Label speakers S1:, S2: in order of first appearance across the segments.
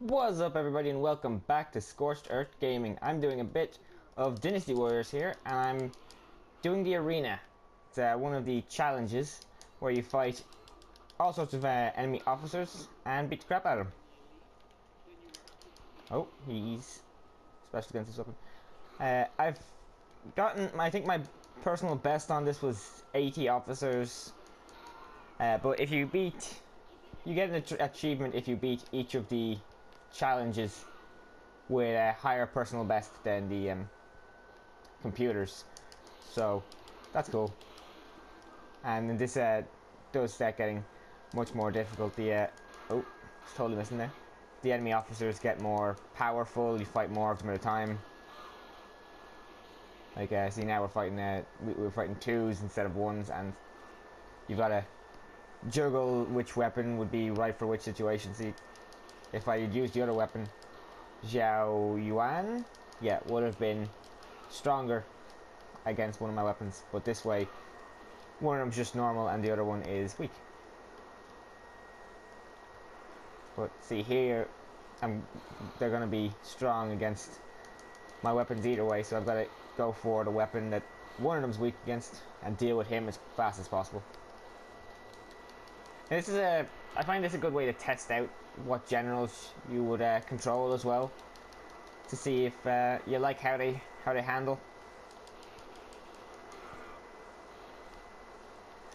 S1: What's up everybody and welcome back to Scorched Earth Gaming. I'm doing a bit of Dynasty Warriors here and I'm doing the arena. It's one of the challenges where you fight all sorts of enemy officers and beat the crap out of them. Oh, he's special against this weapon. I've gotten, I think my personal best on this was 80 officers. But if you beat, you get an achievement if you beat each of the challenges with a higher personal best than the computers, so that's cool. And then this does start getting much more difficult. The oh, it's totally missing there. The enemy officers get more powerful. You fight more of them at a time. Like see now we're fighting we're fighting twos instead of ones, and you've got to juggle which weapon would be right for which situation. See, if I had used the other weapon, Zhao Yuan, yeah, would have been stronger against one of my weapons. But this way, one of them's just normal and the other one is weak. But see here, they're going to be strong against my weapons either way, so I've got to go for the weapon that one of them's weak against and deal with him as fast as possible. And this is I find this a good way to test out what generals you would control as well, to see if you like how they handle.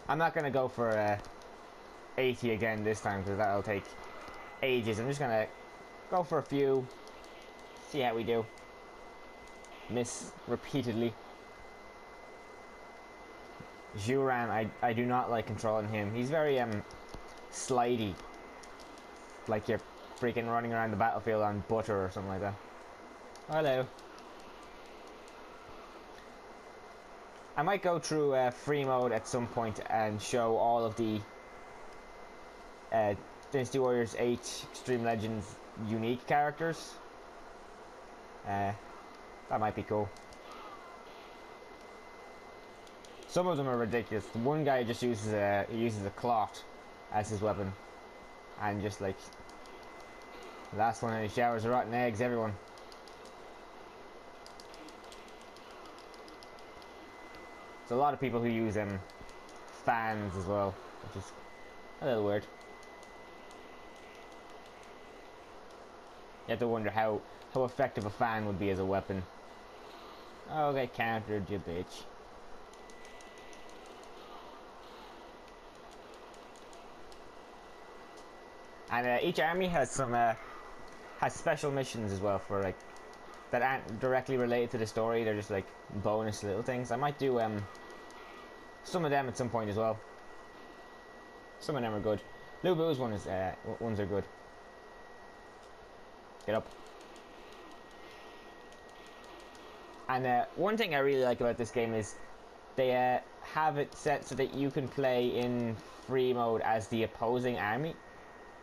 S1: I'm not going to go for 80 again this time because that'll take ages. I'm just going to go for a few, see how we do. Miss repeatedly. Zhuran, I do not like controlling him. He's very slidey, like you're freaking running around the battlefield on butter or something like that. Hello. I might go through free mode at some point and show all of the Dynasty Warriors 8 Extreme Legends unique characters. That might be cool. Some of them are ridiculous. The one guy just uses a cloth as his weapon, and just like the last one, he showers rotten eggs everyone. There's a lot of people who use fans as well, which is a little weird. You have to wonder how effective a fan would be as a weapon. Oh, they countered you, bitch. And each army has some has special missions as well for like that aren't directly related to the story. They're just like bonus little things. I might do some of them at some point as well. Some of them are good. Lu Bu's ones are good. Get up. And one thing I really like about this game is they have it set so that you can play in free mode as the opposing army.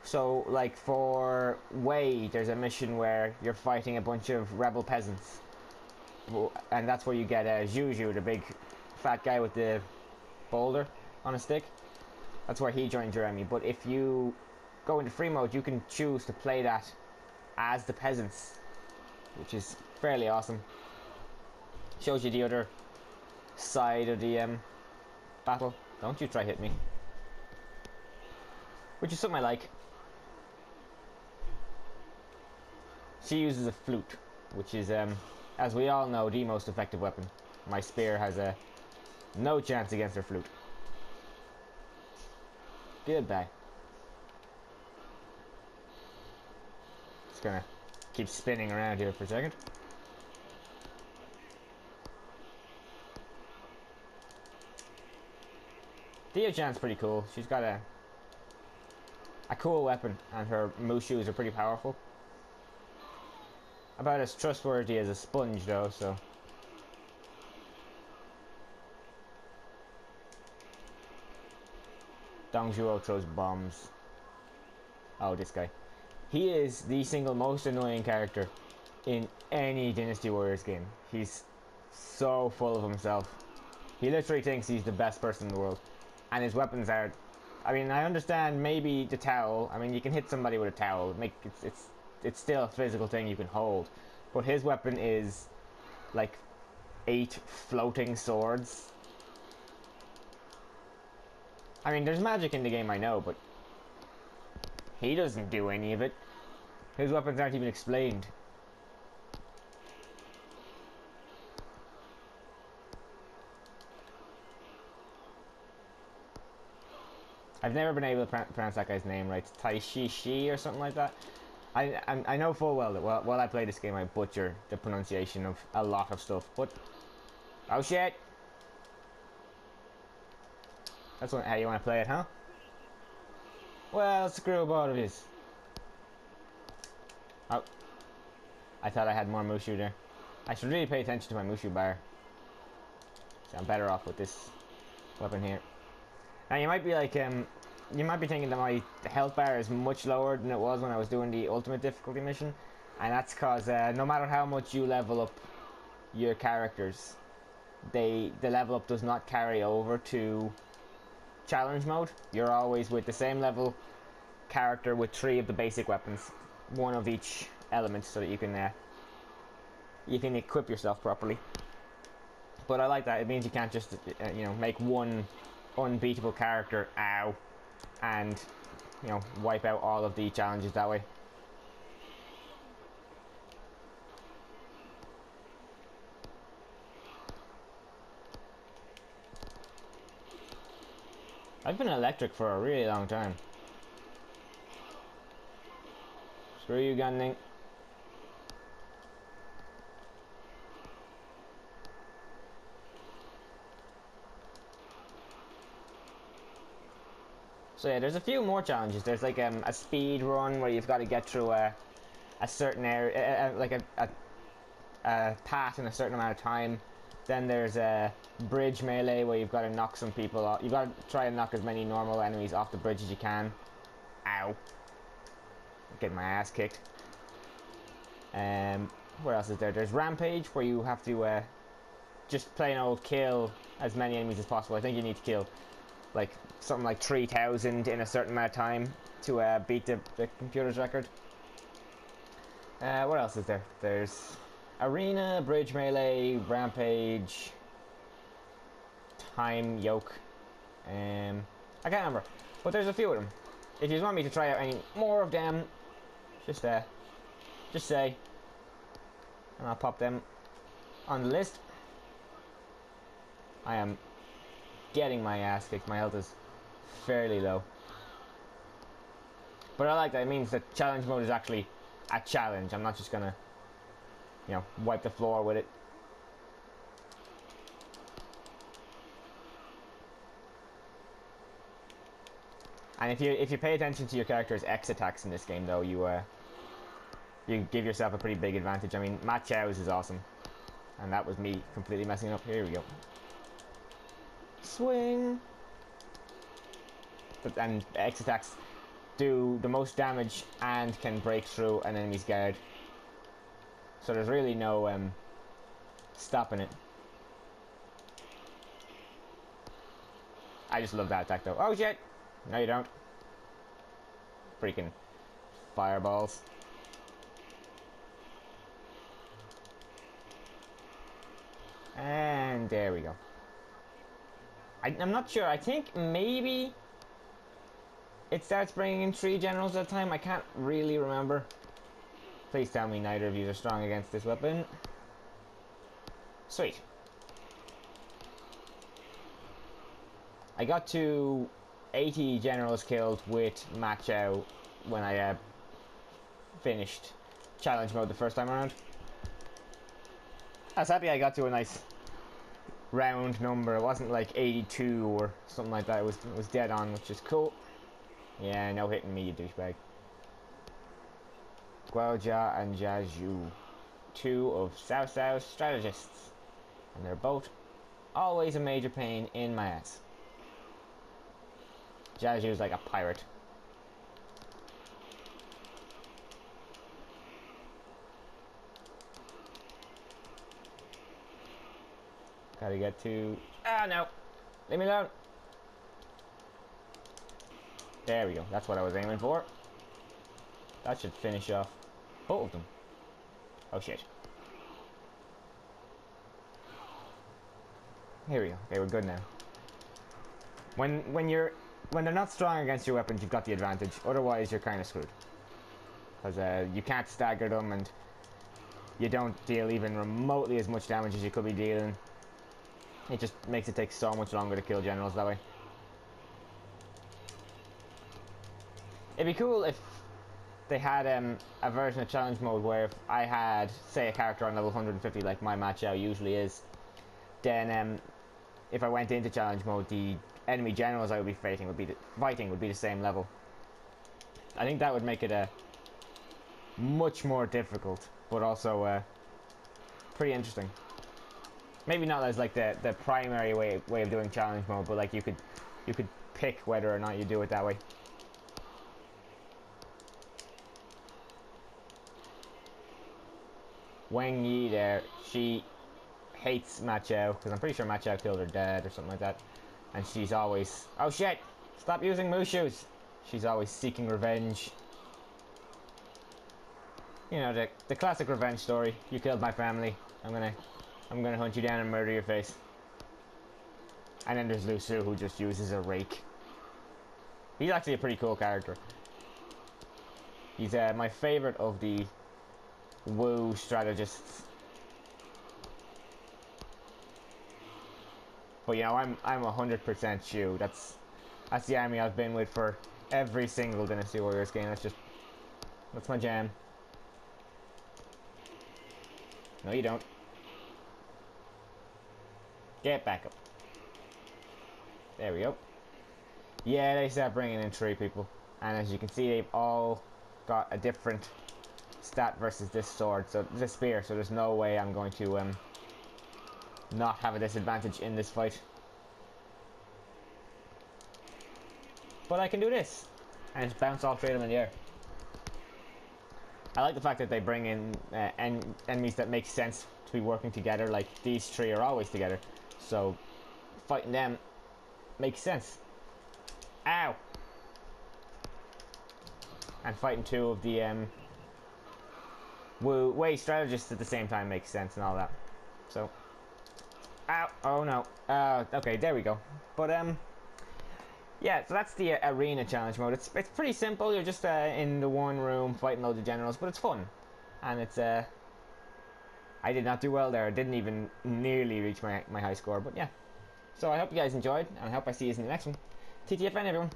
S1: So, like for Wei, there's a mission where you're fighting a bunch of rebel peasants, and that's where you get Juju, the big fat guy with the boulder on a stick. That's where he joins your army. But if you go into free mode, you can choose to play that as the peasants, which is fairly awesome. Shows you the other side of the battle. Don't you try hit me. Which is something I like. She uses a flute, which is, as we all know, the most effective weapon. My spear has no chance against her flute. Goodbye. Just gonna keep spinning around here for a second. Dio-chan's pretty cool. She's got a cool weapon, and her Mushus are pretty powerful. About as trustworthy as a sponge though, so. Dongzhuo throws bombs. Oh, this guy. He is the single most annoying character in any Dynasty Warriors game. He's so full of himself. He literally thinks he's the best person in the world. And his weapons are... I mean, I understand maybe the towel. I mean, you can hit somebody with a towel. It's it's still a physical thing you can hold. But his weapon is like 8 floating swords. I mean, there's magic in the game, I know, but he doesn't do any of it. His weapons aren't even explained. I've never been able to pronounce that guy's name right. Taishishi or something like that. I know full well that while I play this game I butcher the pronunciation of a lot of stuff, but oh shit! That's how you want to play it, huh? Well, screw both of his. Oh, I thought I had more Mushu there. I should really pay attention to my Mushu bar. So I'm better off with this weapon here. Now you might be like, you might be thinking that my health bar is much lower than it was when I was doing the ultimate difficulty mission, and that's because no matter how much you level up your characters, the level up does not carry over to challenge mode. You're always with the same level character with 3 of the basic weapons, 1 of each element, so that you can equip yourself properly. But I like that. It means you can't just you know, make one unbeatable character, ow, and you know, wipe out all of the challenges that way. I've been electric for a really long time. Screw you, Gunning. So yeah, there's a few more challenges. There's like a speed run where you've got to get through a certain area, like a path in a certain amount of time. Then there's a bridge melee where you've got to knock some people off. You've got to try and knock as many normal enemies off the bridge as you can. Ow. Getting my ass kicked. What else is there? There's Rampage where you have to just plain old kill as many enemies as possible. I think you need to kill like something like 3,000 in a certain amount of time to beat the computer's record. What else is there? There's Arena, Bridge Melee, Rampage, Time Yoke. I can't remember, but there's a few of them. If you want me to try out any more of them, just say, and I'll pop them on the list. I am getting my ass kicked. My health is fairly low, but I like that. It means that challenge mode is actually a challenge. I'm not just gonna, you know, wipe the floor with it. And if you pay attention to your character's X attacks in this game, though, you give yourself a pretty big advantage. I mean, Matt Chow's is awesome, and that was me completely messing it up. Here we go. Swing. And X attacks do the most damage and can break through an enemy's guard. So there's really no stopping it. I just love that attack though. Oh shit! No you don't. Freaking fireballs. And there we go. I'm not sure. I think maybe it starts bringing in 3 generals at a time. I can't really remember. Please tell me neither of you are strong against this weapon. Sweet. I got to 80 generals killed with Matt Chow when I finished challenge mode the first time around. I was happy I got to a nice round number. It wasn't like 82 or something like that. It was dead on, which is cool. Yeah, no hitting me, you douchebag. Guaojia and Jiazhu, 2 of Cao Cao's strategists, and they're both always a major pain in my ass. Jiazhu's like a pirate. Gotta get to... Ah, no! Leave me alone! There we go. That's what I was aiming for. That should finish off Both of them. Oh shit. Here we go. Okay, we're good now. When they're not strong against your weapons, you've got the advantage. Otherwise, you're kind of screwed. Because you can't stagger them, and you don't deal even remotely as much damage as you could be dealing. It just makes it take so much longer to kill generals that way. It'd be cool if they had a version of challenge mode where if I had, say, a character on level 150 like my Mach Chow usually is, then if I went into challenge mode, the enemy generals I would be fighting would be the same level. I think that would make it much more difficult, but also pretty interesting. Maybe not as like the primary way of doing challenge mode, but like you could pick whether or not you do it that way. Wang Yi there, she hates Ma Chao, because I'm pretty sure Ma Chao killed her dad or something like that. And she's always... Oh shit! Stop using Mushus! She's always seeking revenge. You know, the classic revenge story. You killed my family. I'm gonna hunt you down and murder your face. And then there's Lu Su, who just uses a rake. He's actually a pretty cool character. He's my favorite of the Wu strategists. But you know, I'm 100% Shu. That's the army I've been with for every single Dynasty Warriors game. That's my jam. No, you don't. Get back up. There we go. Yeah, they start bringing in 3 people, and as you can see, they've all got a different stat versus this sword, so this spear. So there's no way I'm going to not have a disadvantage in this fight. But I can do this and just bounce all 3 of them in the air. I like the fact that they bring in enemies that make sense to be working together. Like these 3 are always together, so fighting them makes sense. Ow! And fighting 2 of the Wei strategists at the same time makes sense and all that. So, ow! Oh no. Okay, there we go. But yeah. So that's the arena challenge mode. It's pretty simple. You're just in the one room fighting loads of generals, but it's fun, and it's I did not do well there. I didn't even nearly reach my high score, but yeah. So I hope you guys enjoyed, and I hope I see you in the next one. TTFN, everyone.